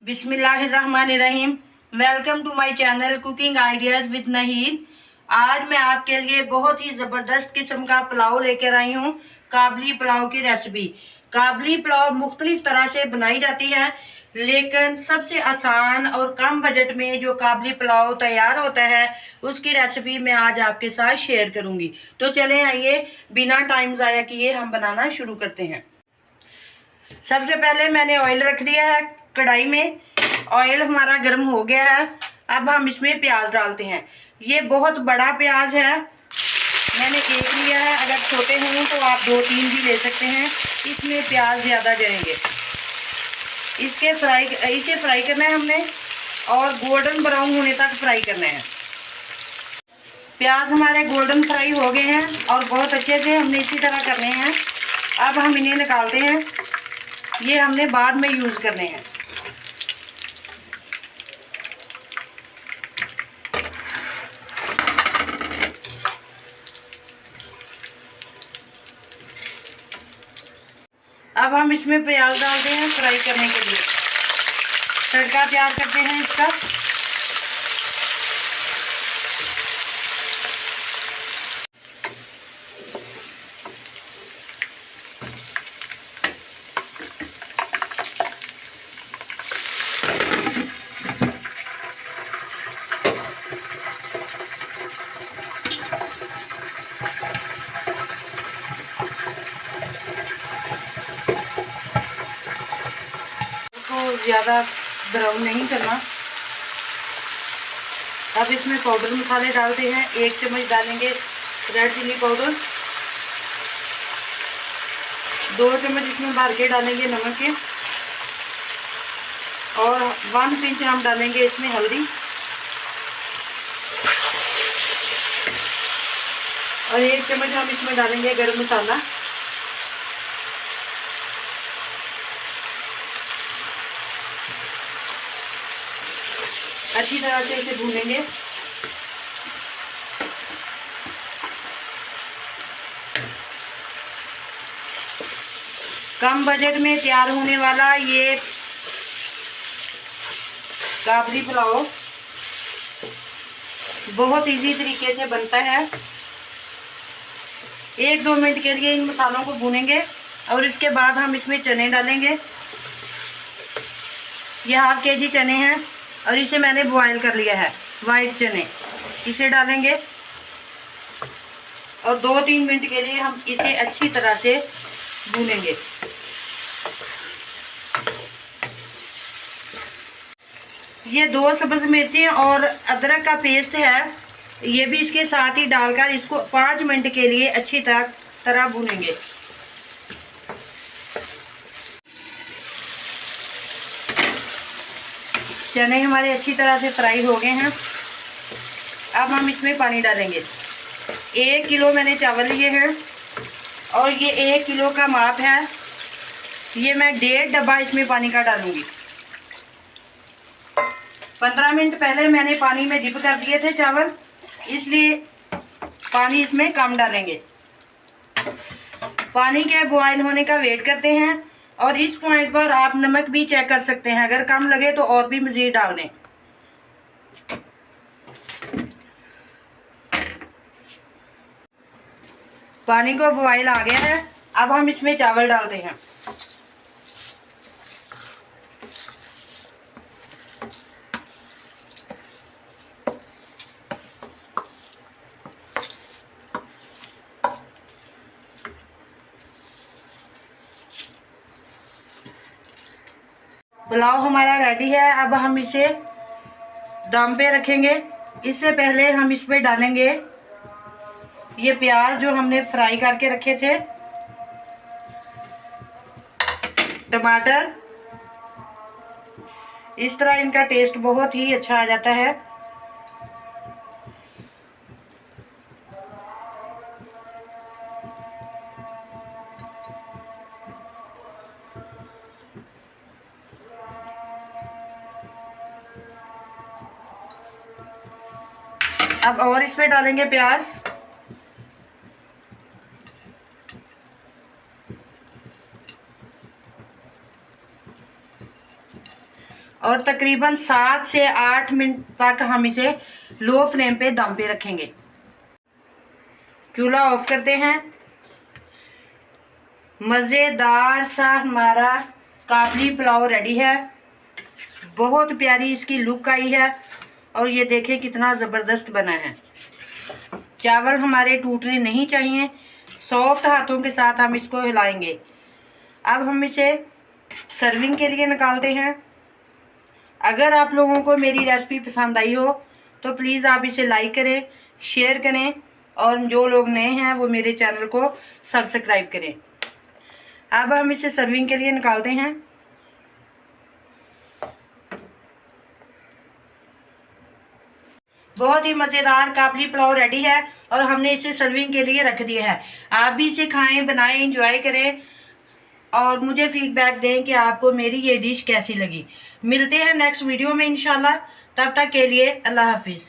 बिस्मिल्लाहिर्रहमानिर्रहीम। Welcome to my channel cooking ideas with Naheed. आज मैं आपके लिए बहुत ही ज़बरदस्त किस्म का पुलाव लेकर आई हूँ। काबली पुलाव की रेसिपी। काबली पुलाव मुख्तलिफ तरह से बनाई जाती है, लेकिन सबसे आसान और कम बजट में जो काबली पुलाव तैयार होता है उसकी रेसिपी मैं आज आपके साथ शेयर करूँगी। तो चलें आइए बिना टाइम ज़ाया किए हम बनाना शुरू करते हैं। सबसे पहले मैंने ऑयल रख दिया है कढ़ाई में। ऑयल हमारा गर्म हो गया है। अब हम इसमें प्याज डालते हैं। ये बहुत बड़ा प्याज है, मैंने एक लिया है। अगर छोटे हों तो आप 2-3 भी ले सकते हैं। इसमें प्याज ज़्यादा जलेंगे। इसे फ्राई करना है हमने और गोल्डन ब्राउन होने तक फ्राई करना है। प्याज हमारे गोल्डन फ्राई हो गए हैं और बहुत अच्छे से हमने इसी तरह करने हैं। अब हम इन्हें निकालते हैं। ये हमने बाद में यूज़ करने हैं। अब हम इसमें प्याज डालते हैं फ्राई करने के लिए। तड़का तैयार करते हैं इसका। ज़्यादा ब्राउन नहीं करना। अब इसमें पाउडर मसाले डालते हैं। 1 चम्मच डालेंगे रेड चिली पाउडर, 2 चम्मच इसमें भर के डालेंगे नमक के, और 1 पिंच हम डालेंगे इसमें हल्दी, और 1 चम्मच हम इसमें डालेंगे गरम मसाला। अच्छी तरह से इसे भूनेंगे। कम बजट में तैयार होने वाला ये काबली पुलाव बहुत इजी तरीके से बनता है। 1-2 मिनट के लिए इन मसालों को भूनेंगे और इसके बाद हम इसमें चने डालेंगे। ये ½ kg चने हैं और इसे मैंने बॉयल कर लिया है, वाइट चने। इसे डालेंगे और 2-3 मिनट के लिए हम इसे अच्छी तरह से भूनेंगे। ये 2 सब्ज़ मिर्चें और अदरक का पेस्ट है, ये भी इसके साथ ही डालकर इसको 5 मिनट के लिए अच्छी तरह भूनेंगे। चने हमारे अच्छी तरह से फ्राई हो गए हैं। अब हम इसमें पानी डालेंगे। 1 किलो मैंने चावल लिए हैं और ये 1 किलो का माप है। ये मैं 1.5 डब्बा इसमें पानी का डालूंगी। 15 मिनट पहले मैंने पानी में डिप कर दिए थे चावल, इसलिए पानी इसमें कम डालेंगे। पानी के बॉयल होने का वेट करते हैं और इस पॉइंट पर आप नमक भी चेक कर सकते हैं। अगर कम लगे तो और भी मज़ीद डाल दें। पानी को बॉयल आ गया है। अब हम इसमें चावल डालते हैं। पुलाव हमारा रेडी है। अब हम इसे दम पे रखेंगे। इससे पहले हम इसमें डालेंगे ये प्याज जो हमने फ्राई करके रखे थे, टमाटर। इस तरह इनका टेस्ट बहुत ही अच्छा आ जाता है। अब और इसमें डालेंगे प्याज, और तकरीबन 7 से 8 मिनट तक हम इसे लो फ्लेम पे दम पे रखेंगे। चूल्हा ऑफ करते हैं। मज़ेदार सा हमारा काबली पुलाव रेडी है। बहुत प्यारी इसकी लुक आई है और ये देखें कितना ज़बरदस्त बना है। चावल हमारे टूटने नहीं चाहिए। सॉफ्ट हाथों के साथ हम इसको हिलाएंगे। अब हम इसे सर्विंग के लिए निकालते हैं। अगर आप लोगों को मेरी रेसिपी पसंद आई हो तो प्लीज़ आप इसे लाइक करें, शेयर करें और जो लोग नए हैं वो मेरे चैनल को सब्सक्राइब करें। अब हम इसे सर्विंग के लिए निकालते हैं। बहुत ही मज़ेदार काबली पुलाव रेडी है और हमने इसे सर्विंग के लिए रख दिया है। आप भी इसे खाएं, बनाएं, एंजॉय करें और मुझे फीडबैक दें कि आपको मेरी ये डिश कैसी लगी। मिलते हैं नेक्स्ट वीडियो में इंशाल्लाह। तब तक के लिए अल्लाह हाफिज़।